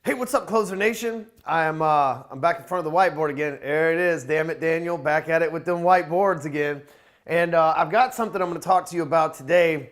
Hey, what's up, Closer Nation? I'm back in front of the whiteboard again. There it is, damn it, Daniel, back at it with them whiteboards again. And I've got something I'm going to talk to you about today,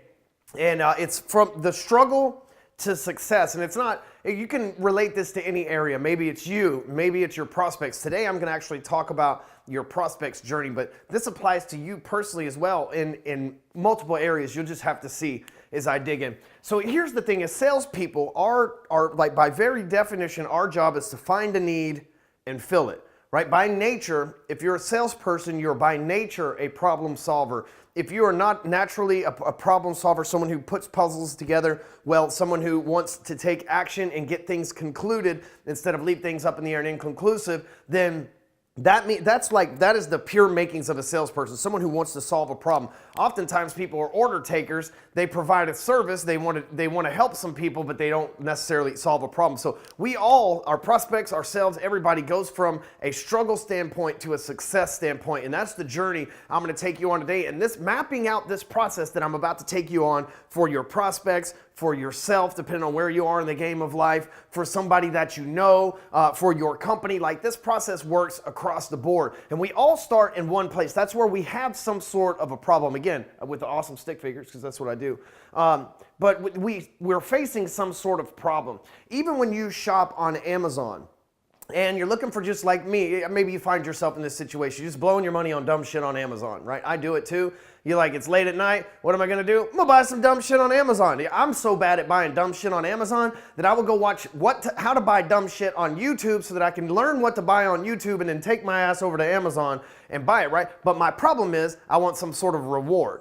and it's from the struggle to success. And it's not, you can relate this to any area. Maybe it's you, maybe it's your prospects. Today I'm going to actually talk about your prospects journey, but this applies to you personally as well in multiple areas. You'll just have to see as I dig in. So here's the thing, as salespeople, are like by very definition, our job is to find a need and fill it, right? By nature, if you're a salesperson, you're by nature a problem solver. If you are not naturally a problem solver, someone who puts puzzles together, well, someone who wants to take action and get things concluded instead of leave things up in the air and inconclusive, then that is the pure makings of a salesperson, someone who wants to solve a problem. Oftentimes people are order takers. They provide a service. They want to help some people, but they don't necessarily solve a problem. So we all, our prospects, ourselves, everybody goes from a struggle standpoint to a success standpoint. And that's the journey I'm going to take you on today. And this mapping out this process that I'm about to take you on for your prospects, for yourself, depending on where you are in the game of life, for somebody that you know, for your company. Like, this process works across the board. And we all start in one place. That's where we have some sort of a problem. Again, with the awesome stick figures, because that's what I do. But we're facing some sort of problem. Even when you shop on Amazon, and you're looking for, just like me, maybe you find yourself in this situation, you're just blowing your money on dumb shit on Amazon, right? I do it too. You're like, it's late at night, what am I gonna do? I'm gonna buy some dumb shit on Amazon. I'm so bad at buying dumb shit on Amazon that I will go watch how to buy dumb shit on YouTube so that I can learn what to buy on YouTube and then take my ass over to Amazon and buy it, right? But my problem is I want some sort of reward.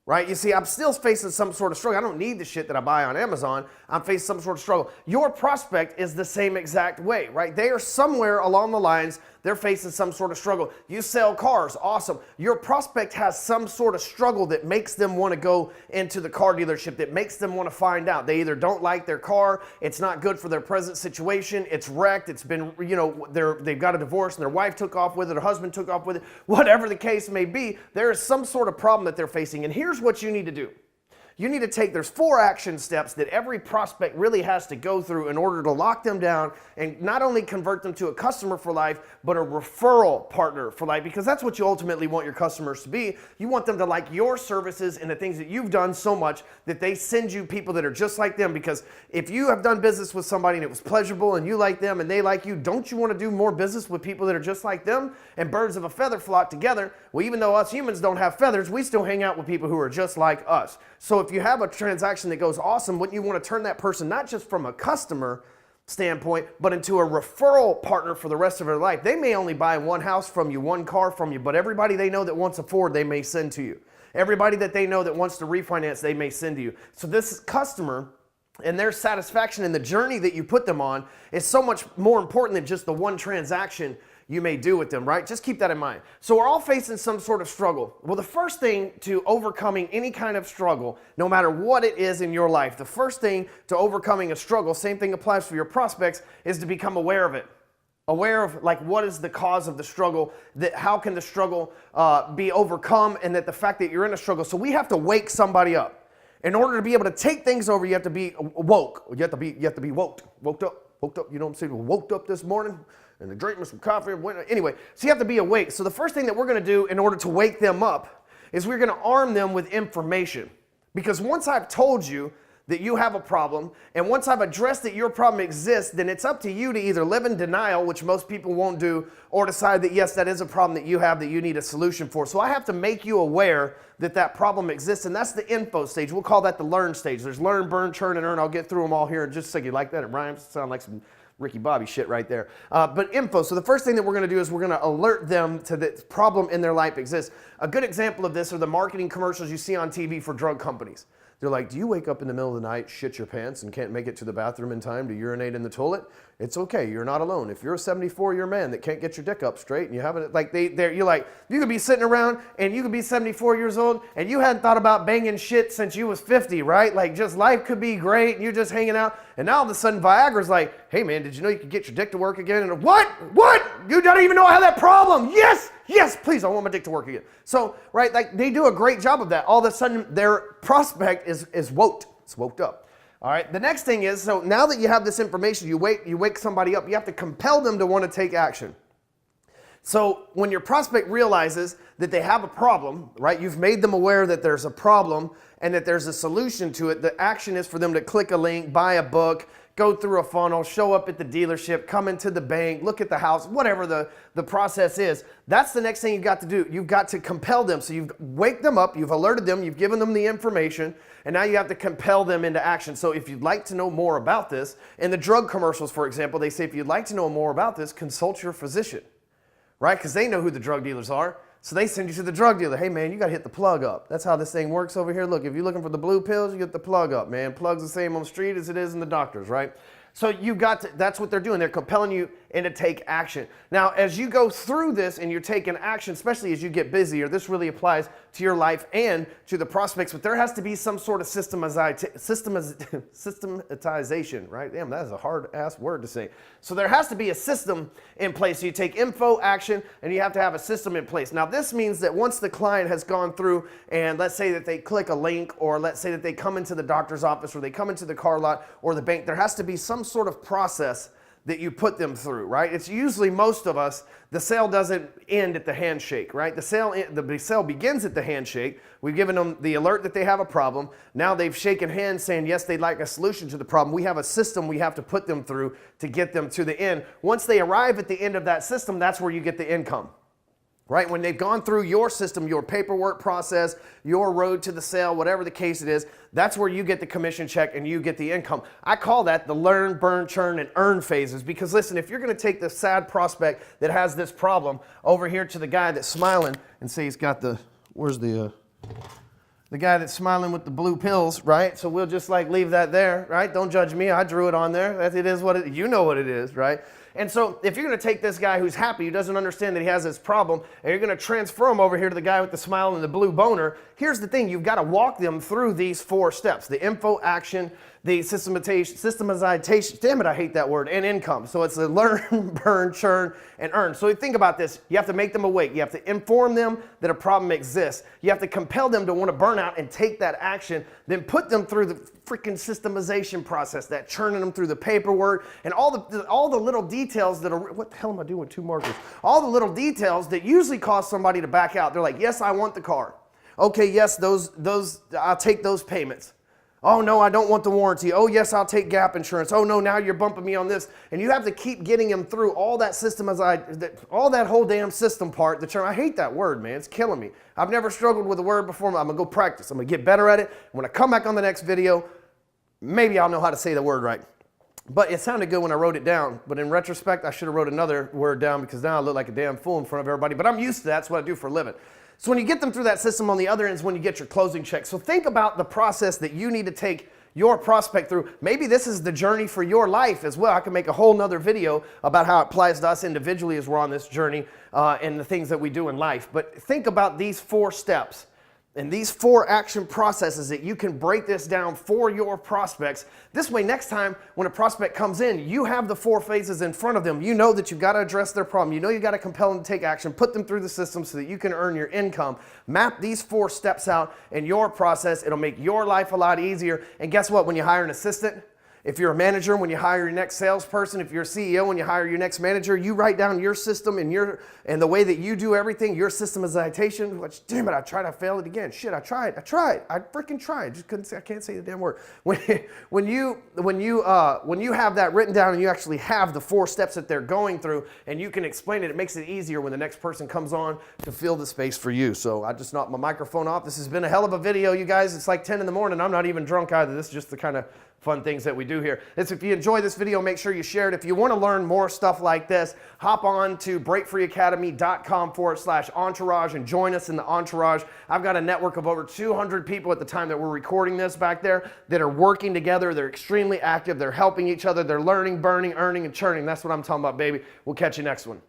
Right? You see, I'm still facing some sort of struggle. I don't need the shit that I buy on Amazon. I'm facing some sort of struggle. Your prospect is the same exact way, right? They are somewhere along the lines, they're facing some sort of struggle. You sell cars, awesome. Your prospect has some sort of struggle that makes them want to go into the car dealership, that makes them want to find out. They either don't like their car, it's not good for their present situation, it's wrecked, it's been, they've got a divorce and their wife took off with it, or husband took off with it, whatever the case may be, there is some sort of problem that they're facing. And here's what you need to do. You need to there's 4 action steps that every prospect really has to go through in order to lock them down and not only convert them to a customer for life, but a referral partner for life, because that's what you ultimately want your customers to be. You want them to like your services and the things that you've done so much that they send you people that are just like them. Because if you have done business with somebody and it was pleasurable and you like them and they like you, don't you want to do more business with people that are just like them? And birds of a feather flock together. Well, even though us humans don't have feathers, we still hang out with people who are just like us. So if you have a transaction that goes awesome, wouldn't you want to turn that person not just from a customer standpoint, but into a referral partner for the rest of their life? They may only buy one house from you, one car from you, but everybody they know that wants a Ford, they may send to you. Everybody that they know that wants to refinance, they may send to you. So this customer and their satisfaction in the journey that you put them on is so much more important than just the one transaction you may do with them, right? Just keep that in mind. So we're all facing some sort of struggle. Well, the first thing to overcoming any kind of struggle, no matter what it is in your life, the first thing to overcoming a struggle, same thing applies for your prospects, is to become aware of it. Aware of, like, what is the cause of the struggle, that how can the struggle be overcome, and that the fact that you're in a struggle. So we have to wake somebody up. In order to be able to take things over, you have to be woke. You have to be woke up, you know what I'm saying? Woke up this morning and drink me some coffee. Anyway, so you have to be awake. So the first thing that we're going to do in order to wake them up is we're going to arm them with information. Because once I've told you that you have a problem, and once I've addressed that your problem exists, then it's up to you to either live in denial, which most people won't do, or decide that yes, that is a problem that you have that you need a solution for. So I have to make you aware that that problem exists, and that's the info stage. We'll call that the learn stage. There's learn, burn, churn, and earn. I'll get through them all here in just a second. You like that? It rhymes. It sounds like some Ricky Bobby shit right there. But info. So the first thing that we're going to do is we're going to alert them to the problem in their life exists. A good example of this are the marketing commercials you see on TV for drug companies. They're like, do you wake up in the middle of the night, shit your pants, and can't make it to the bathroom in time to urinate in the toilet? It's okay, you're not alone. If you're a 74-year man that can't get your dick up straight and you haven't, like, you're like, you could be sitting around and you could be 74 years old and you hadn't thought about banging shit since you was 50, right? Like, just life could be great and you're just hanging out. And now all of a sudden Viagra's like, hey man, did you know you could get your dick to work again? And what? You don't even know I have that problem. Yes, please, I want my dick to work again. So, right, like, they do a great job of that. All of a sudden their prospect is woke. It's woked up. All right, the next thing is, so now that you have this information, you wake somebody up, you have to compel them to want to take action. So when your prospect realizes that they have a problem, right, you've made them aware that there's a problem and that there's a solution to it, the action is for them to click a link, buy a book, go through a funnel, show up at the dealership, come into the bank, look at the house, whatever the process is. That's the next thing you've got to do. You've got to compel them. So you've wake them up, you've alerted them, you've given them the information, and now you have to compel them into action. So if you'd like to know more about this, in the drug commercials, for example, they say if you'd like to know more about this, consult your physician, right? Because they know who the drug dealers are. So they send you to the drug dealer. Hey, man, you got to hit the plug up. That's how this thing works over here. Look, if you're looking for the blue pills, you get the plug up, man. Plug's the same on the street as it is in the doctors, right? So you got to, that's what they're doing. They're compelling you into take action. Now, as you go through this and you're taking action, especially as you get busier, this really applies to your life and to the prospects, but there has to be some sort of systematization, right? Damn, that is a hard-ass word to say. So there has to be a system in place. So you take info, action, and you have to have a system in place. Now, this means that once the client has gone through and let's say that they click a link, or let's say that they come into the doctor's office, or they come into the car lot or the bank, there has to be some sort of process that you put them through, right? It's usually, most of us, the sale doesn't end at the handshake, right? The sale begins at the handshake. We've given them the alert that they have a problem. Now they've shaken hands saying, yes, they'd like a solution to the problem. We have a system we have to put them through to get them to the end. Once they arrive at the end of that system, that's where you get the income. Right? When they've gone through your system, your paperwork process, your road to the sale, whatever the case it is, that's where you get the commission check and you get the income. I call that the learn, burn, churn, and earn phases, because listen, if you're going to take the sad prospect that has this problem over here to the guy that's smiling and say he's got the, where's the guy that's smiling with the blue pills, right? So we'll just like leave that there, right? Don't judge me. I drew it on there. It is what it, you know what it is, right? And so if you're going to take this guy who's happy, who doesn't understand that he has this problem, and you're going to transfer him over here to the guy with the smile and the blue boner, here's the thing. You've got to walk them through these 4 steps: the info, action, the systematization, damn it, I hate that word, and income. So it's the learn, burn, churn, and earn. So think about this. You have to make them awake. You have to inform them that a problem exists. You have to compel them to want to burn out and take that action, then put them through the freaking systemization process, that churning them through the paperwork and all the little details that are, what the hell am I doing with 2 markers? All the little details that usually cause somebody to back out. They're like, yes, I want the car. Okay, yes, those I'll take those payments. Oh, no, I don't want the warranty. Oh, yes, I'll take gap insurance. Oh, no, now you're bumping me on this. And you have to keep getting them through all that system, all that whole damn system part. The churn, I hate that word, man. It's killing me. I've never struggled with a word before. I'm going to go practice. I'm going to get better at it. When I come back on the next video, maybe I'll know how to say the word right. But it sounded good when I wrote it down. But in retrospect, I should have wrote another word down, because now I look like a damn fool in front of everybody. But I'm used to that. That's what I do for a living. So when you get them through that system, on the other end is when you get your closing check. So think about the process that you need to take your prospect through. Maybe this is the journey for your life as well. I can make a whole nother video about how it applies to us individually as we're on this journey and the things that we do in life. But think about these 4 steps and these 4 action processes that you can break this down for your prospects. This way, next time when a prospect comes in, you have the 4 phases in front of them. You know that you've got to address their problem. You know you've got to compel them to take action, put them through the system so that you can earn your income. Map these 4 steps out in your process. It'll make your life a lot easier. And guess what? When you hire an assistant, if you're a manager, when you hire your next salesperson, if you're a CEO, when you hire your next manager, you write down your system and the way that you do everything, your systematization. Which, damn it, I tried, I failed it again. Shit, I tried, I freaking tried. Just couldn't say, I can't say the damn word. When you have that written down and you actually have the 4 steps that they're going through and you can explain it, it makes it easier when the next person comes on to fill the space for you. So I just knocked my microphone off. This has been a hell of a video, you guys. It's like 10 in the morning. I'm not even drunk either. This is just the kind of fun things that we do here. If you enjoy this video, make sure you share it. If you want to learn more stuff like this, hop on to breakfreeacademy.com/entourage and join us in the entourage. I've got a network of over 200 people at the time that we're recording this back there that are working together. They're extremely active. They're helping each other. They're learning, burning, earning, and churning. That's what I'm talking about, baby. We'll catch you next one.